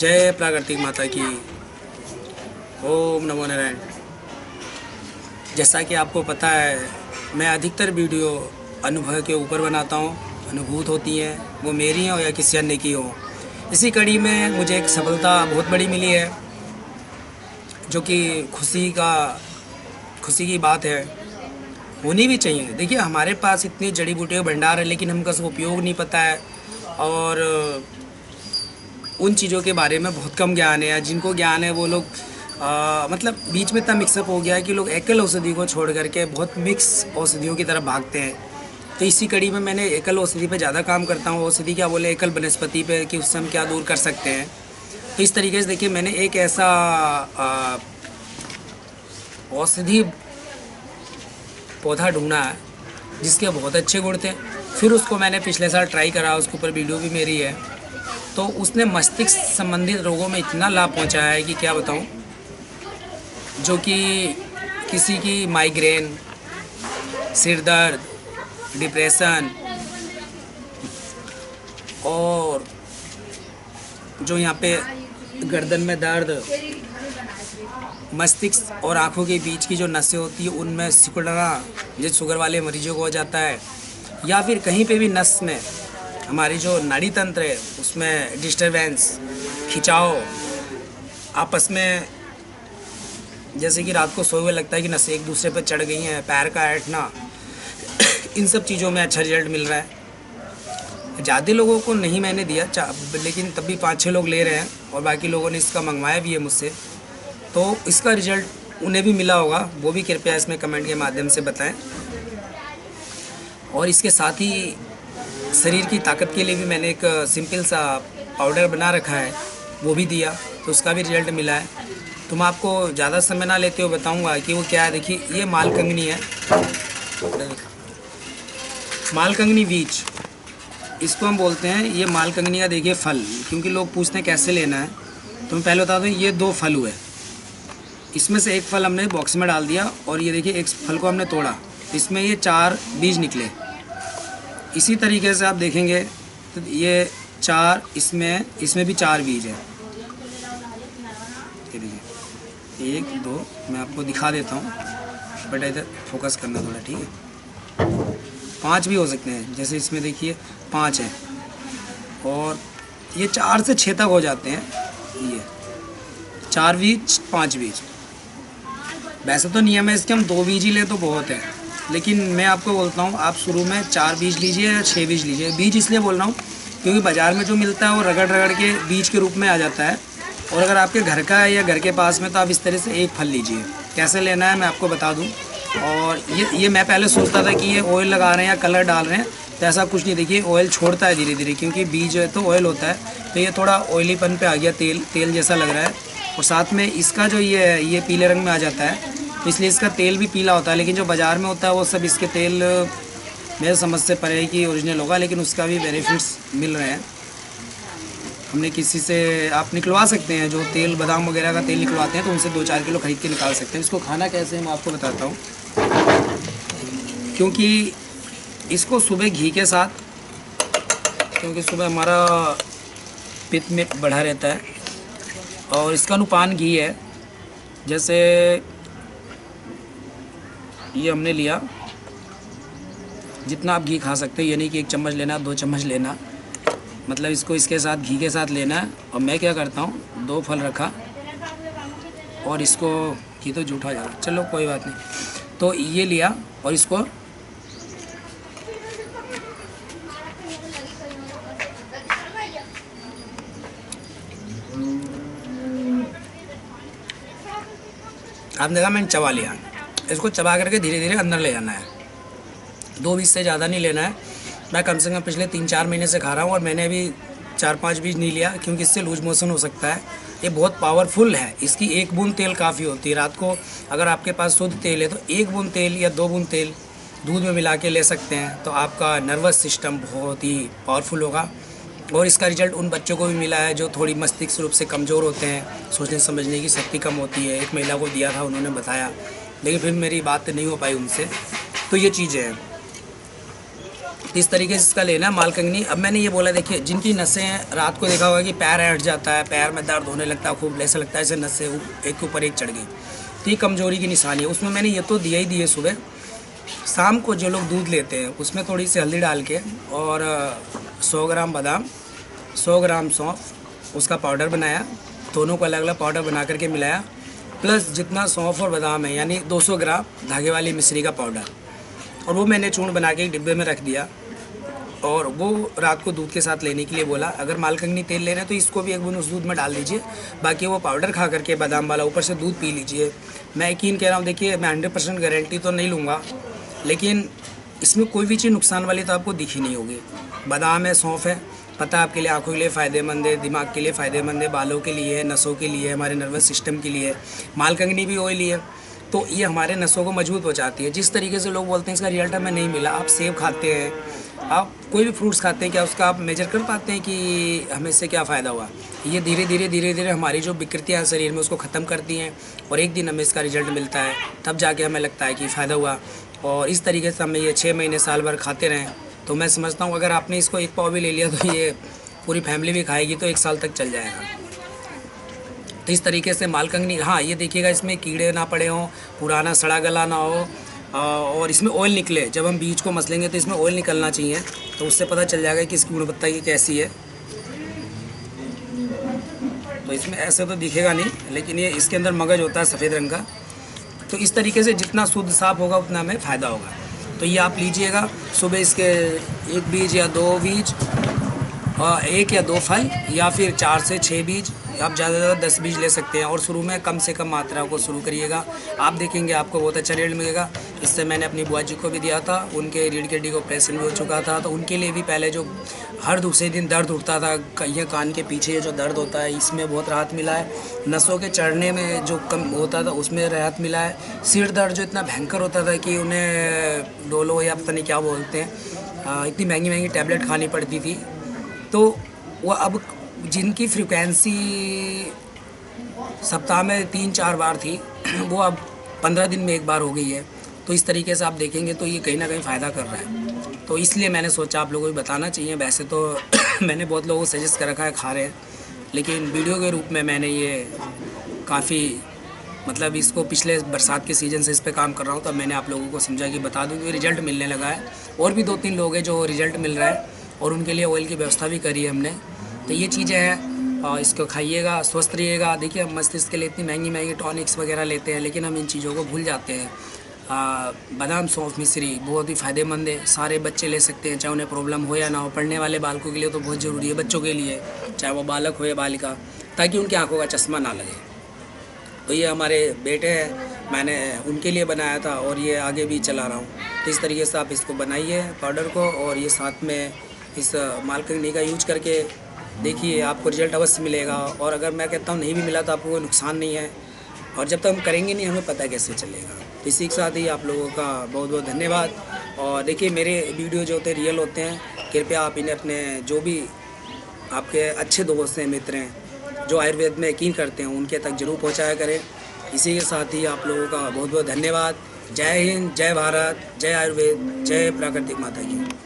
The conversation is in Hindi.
जय प्राकृतिक माता की। ओम नमो नारायण। जैसा कि आपको पता है, मैं अधिकतर वीडियो अनुभव के ऊपर बनाता हूँ। अनुभूत होती हैं, वो मेरी हो या किसी अन्य की हो। इसी कड़ी में मुझे एक सफलता बहुत बड़ी मिली है, जो कि खुशी की बात है। होनी भी चाहिए। देखिए, हमारे पास इतनी जड़ी बूटियों का भंडार है, लेकिन हमका उसका उपयोग नहीं पता है और उन चीज़ों के बारे में बहुत कम ज्ञान है। या जिनको ज्ञान है वो लोग मतलब बीच में इतना मिक्सअप हो गया है कि लोग एकल औषधि को छोड़ करके बहुत मिक्स औषधियों की तरफ भागते हैं। तो इसी कड़ी में मैंने एकल औषधि पे ज़्यादा काम करता हूँ। औषधि क्या बोले, एकल वनस्पति पे, कि उससे हम क्या दूर कर सकते हैं। तो इस तरीके से देखिए, मैंने एक ऐसा औषधि पौधा ढूंढा है जिसके बहुत अच्छे गुण थे। फिर उसको मैंने पिछले साल ट्राई करा, उसके ऊपर वीडियो भी मेरी है। तो उसने मस्तिष्क संबंधित रोगों में इतना लाभ पहुंचाया है कि क्या बताऊं। जो कि किसी की माइग्रेन, सिर दर्द, डिप्रेशन और जो यहाँ पे गर्दन में दर्द, मस्तिष्क और आँखों के बीच की जो नसें होती है उनमें सिकुड़ना, जैसे शुगर वाले मरीजों को हो जाता है, या फिर कहीं पे भी नस में हमारी जो नाड़ी तंत्र है उसमें डिस्टरबेंस, खिंचाव, आपस में जैसे कि रात को सोए हुए लगता है कि नसें एक दूसरे पर चढ़ गई हैं, पैर का ऐंठना, इन सब चीज़ों में अच्छा रिजल्ट मिल रहा है। ज़्यादा लोगों को नहीं मैंने दिया, लेकिन तब भी 5-6 लोग ले रहे हैं और बाकी लोगों ने इसका मंगवाया भी है मुझसे। तो इसका रिजल्ट उन्हें भी मिला होगा, वो भी कृपया इसमें कमेंट के माध्यम से बताएं। और इसके साथ ही शरीर की ताकत के लिए भी मैंने एक सिंपल सा पाउडर बना रखा है, वो भी दिया, तो उसका भी रिजल्ट मिला है। तो मैं आपको ज़्यादा समय ना लेते हुए बताऊंगा कि वो क्या है। देखिए, ये मालकंगनी है, मालकंगनी बीज इसको हम बोलते हैं। ये मालकंगनी का देखिए फल, क्योंकि लोग पूछते हैं कैसे लेना है, तो मैं पहले बता दूँ, ये 2 फल हुए। इसमें से एक फल हमने बॉक्स में डाल दिया और ये देखिए एक फल को हमने तोड़ा, इसमें ये 4 बीज निकले। इसी तरीके से आप देखेंगे तो ये 4, इसमें भी 4 बीज है। ये देखिए 1 2, मैं आपको दिखा देता हूँ, बट इधर फोकस करना थोड़ा, ठीक है। 5 भी हो सकते हैं, जैसे इसमें देखिए 5 है और ये 4 से 6 तक हो जाते हैं। ये 4 बीज, 5 बीज। वैसे तो नियम है इसके हम 2 बीज ही ले तो बहुत है, लेकिन मैं आपको बोलता हूँ आप शुरू में 4 बीज लीजिए या 6 बीज लीजिए। बीज इसलिए बोल रहा हूँ क्योंकि बाज़ार में जो मिलता है वो रगड़ रगड़ के बीज के रूप में आ जाता है, और अगर आपके घर का है या घर के पास में तो आप इस तरह से एक फल लीजिए। कैसे लेना है मैं आपको बता दूँ। और ये मैं पहले सोचता था कि ये ऑयल लगा रहे हैं या कलर डाल रहे हैं, तो ऐसा कुछ नहीं। देखिए ऑयल छोड़ता है धीरे धीरे, क्योंकि बीज है तो ऑयल होता है, तो ये थोड़ा ऑयलीपन पे आ गया, तेल जैसा लग रहा है। और साथ में इसका जो ये पीले रंग में आ जाता है, तो इसलिए इसका तेल भी पीला होता है। लेकिन जो बाज़ार में होता है वो सब इसके तेल मेरे समझ से परे है कि ओरिजिनल होगा, लेकिन उसका भी बेनिफिट्स मिल रहे हैं। हमने किसी से आप निकलवा सकते हैं, जो तेल बादाम वगैरह का तेल निकलवाते हैं, तो उनसे 2-4 किलो खरीद के निकाल सकते हैं। इसको खाना कैसे है मैं आपको बताता हूँ। क्योंकि इसको सुबह घी के साथ, क्योंकि सुबह हमारा पित्त में बढ़ा रहता है और इसका अनुपान घी है। जैसे ये हमने लिया, जितना आप घी खा सकते हैं, ये नहीं कि 1 चम्मच लेना, 2 चम्मच लेना, मतलब इसको इसके साथ घी के साथ लेना है। और मैं क्या करता हूँ, 2 फल रखा और इसको, घी तो जूठा जा रहा, चलो कोई बात नहीं। तो ये लिया और इसको आपने देखा मैंने चबा लिया। इसको चबा करके धीरे धीरे अंदर ले जाना है। 2 बीज से ज़्यादा नहीं लेना है। मैं कम से कम पिछले 3-4 महीने से खा रहा हूँ और मैंने अभी 4-5 बीज नहीं लिया, क्योंकि इससे लूज मोशन हो सकता है। ये बहुत पावरफुल है। इसकी 1 बूंद तेल काफ़ी होती है। रात को अगर आपके पास शुद्ध तेल है तो 1 बूंद तेल या 2 बूंद तेल दूध में मिला के ले सकते हैं, तो आपका नर्वस सिस्टम बहुत ही पावरफुल होगा। और इसका रिजल्ट उन बच्चों को भी मिला है जो थोड़ी मस्तिष्क रूप से कमज़ोर होते हैं, सोचने समझने की शक्ति कम होती है। एक महिला को दिया था, उन्होंने बताया, लेकिन फिर मेरी बात नहीं हो पाई उनसे। तो ये चीज़ें हैं। तो इस तरीके से इसका लेना है मालकंगनी। अब मैंने ये बोला, देखिए जिनकी नसें हैं, रात को देखा होगा कि पैर हट जाता है, पैर में दर्द होने लगता है खूब, ऐसा लगता है ऐसे नसें एक के ऊपर एक चढ़ गई, तो ये कमज़ोरी की निशानी है। उसमें मैंने ये तो दिया ही दिए सुबह। शाम को जो लोग दूध लेते हैं उसमें थोड़ी सी हल्दी डाल के और 100 ग्राम बादाम, 100 ग्राम सौंफ, उसका पाउडर बनाया, दोनों को अलग अलग पाउडर बना करके मिलाया, प्लस जितना सौंफ और बादाम है यानी 200 ग्राम धागे वाली मिश्री का पाउडर, और वो मैंने चूर्ण बना के एक डिब्बे में रख दिया। और वो रात को दूध के साथ लेने के लिए बोला। अगर मालकंगनी तेल ले रहे हैं तो इसको भी एक बूंद उस दूध में डाल दीजिए, बाकी वो पाउडर खा करके बादाम वाला ऊपर से दूध पी लीजिए। मैं यकीन कह रहा हूँ, देखिए मैं 100% गारंटी तो नहीं लूँगा, लेकिन इसमें कोई भी चीज़ नुकसान वाली तो आपको दिखी नहीं होगी। बादाम है, सौंफ है, पता है आपके लिए, आँखों के लिए फ़ायदेमंद है, दिमाग के लिए फ़ायदेमंद है, बालों के लिए, नसों के लिए, हमारे नर्वस सिस्टम के लिए। मालकंगनी भी ऑयली है, तो ये हमारे नसों को मजबूत पहुँचाती है। जिस तरीके से लोग बोलते हैं इसका रिजल्ट हमें नहीं मिला, आप सेब खाते हैं, आप कोई भी फ्रूट्स खाते हैं, क्या उसका आप मेजर कर पाते हैं कि हमें इससे क्या फ़ायदा हुआ? ये धीरे धीरे हमारी जो विकृतियाँ हैं शरीर में उसको ख़त्म करती हैं, और एक दिन हमें इसका रिजल्ट मिलता है, तब जाके हमें लगता है कि फ़ायदा हुआ। और इस तरीके से हमें ये 6 महीने साल भर खाते रहें, तो मैं समझता हूँ अगर आपने इसको एक पाव भी ले लिया तो ये पूरी फैमिली भी खाएगी, तो 1 साल तक चल जाएगा। तो इस तरीके से मालकंगनी, हाँ ये देखिएगा इसमें कीड़े ना पड़े हों, पुराना सड़ा गला ना हो, और इसमें ऑयल निकले। जब हम बीज को मसलेंगे तो इसमें ऑयल निकलना चाहिए, तो उससे पता चल जाएगा कि इसकी गुणवत्ता की कैसी है। तो इसमें ऐसे तो दिखेगा नहीं, लेकिन ये इसके अंदर मगज होता है सफ़ेद रंग का। तो इस तरीके से जितना शुद्ध साफ होगा उतना हमें फ़ायदा होगा। तो ये आप लीजिएगा, सुबह इसके 1 बीज या 2 बीज, 1 या 2 फल, या फिर 4 से 6 बीज, आप ज़्यादा से ज़्यादा 10 बीज ले सकते हैं। और शुरू में कम से कम मात्रा को शुरू करिएगा, आप देखेंगे आपको बहुत अच्छा रिजल्ट मिलेगा। इससे मैंने अपनी बुआ जी को भी दिया था, उनके रीढ़ की हड्डी को ऑपरेशन भी हो चुका था, तो उनके लिए भी पहले जो हर दूसरे दिन दर्द उठता था, ये कान के पीछे जो दर्द होता है, इसमें बहुत राहत मिला है। नसों के चढ़ने में जो कम होता था उसमें राहत मिला है। सिर दर्द जो इतना भयंकर होता था कि उन्हें डोलो या पता नहीं क्या बोलते हैं, इतनी महंगी महंगी टैबलेट खानी पड़ती थी, तो वो अब जिनकी फ्रीक्वेंसी सप्ताह में 3-4 बार थी, वो अब 15 दिन में 1 बार हो गई है। तो इस तरीके से आप देखेंगे तो ये कहीं ना कहीं फ़ायदा कर रहा है। तो इसलिए मैंने सोचा आप लोगों को बताना चाहिए। वैसे तो मैंने बहुत लोगों को सजेस्ट कर रखा है, खा रहे हैं, लेकिन वीडियो के रूप में मैंने ये काफ़ी मतलब इसको पिछले बरसात के सीज़न से इस पे काम कर रहा हूँ, तो मैंने आप लोगों को समझा कि बता दूँ कि रिज़ल्ट मिलने लगा है। और भी 2-3 लोग हैं जो रिज़ल्ट मिल रहा है, और उनके लिए ऑयल की व्यवस्था भी करी है हमने। तो ये चीज़ें हैं, और इसको खाइएगा, स्वस्थ रहिएगा। देखिए हम मस्तिष्क के लिए इतनी महंगी महंगी टॉनिक्स वगैरह लेते हैं, लेकिन हम इन चीज़ों को भूल जाते हैं। बादाम, सौंफ, मिश्री बहुत ही फ़ायदेमंद है, सारे बच्चे ले सकते हैं, चाहे उन्हें प्रॉब्लम हो या ना हो। पढ़ने वाले बालकों के लिए तो बहुत ज़रूरी है, बच्चों के लिए, चाहे वो बालक हो या बालिका, ताकि उनकी आँखों का चश्मा ना लगे। तो ये हमारे बेटे हैं, मैंने उनके लिए बनाया था और ये आगे भी चला रहा हूँ। तो इस तरीके से आप इसको बनाइए पाउडर को, और ये साथ में इस मालकंगनी का यूज करके देखिए, आपको रिजल्ट अवश्य मिलेगा। और अगर मैं कहता हूँ नहीं भी मिला तो आपको कोई नुकसान नहीं है, और जब तक हम करेंगे नहीं हमें पता कैसे चलेगा। तो इसी के साथ ही आप लोगों का बहुत बहुत धन्यवाद। और देखिए मेरे वीडियो जो होते हैं रियल होते हैं, कृपया आप इन्हें अपने जो भी आपके अच्छे दोस्त हैं, मित्र हैं, जो आयुर्वेद में यकीन करते हैं, उनके तक जरूर पहुँचाया करें। इसी के साथ ही आप लोगों का बहुत बहुत धन्यवाद। जय हिंद, जय भारत, जय आयुर्वेद, जय प्राकृतिक माता की।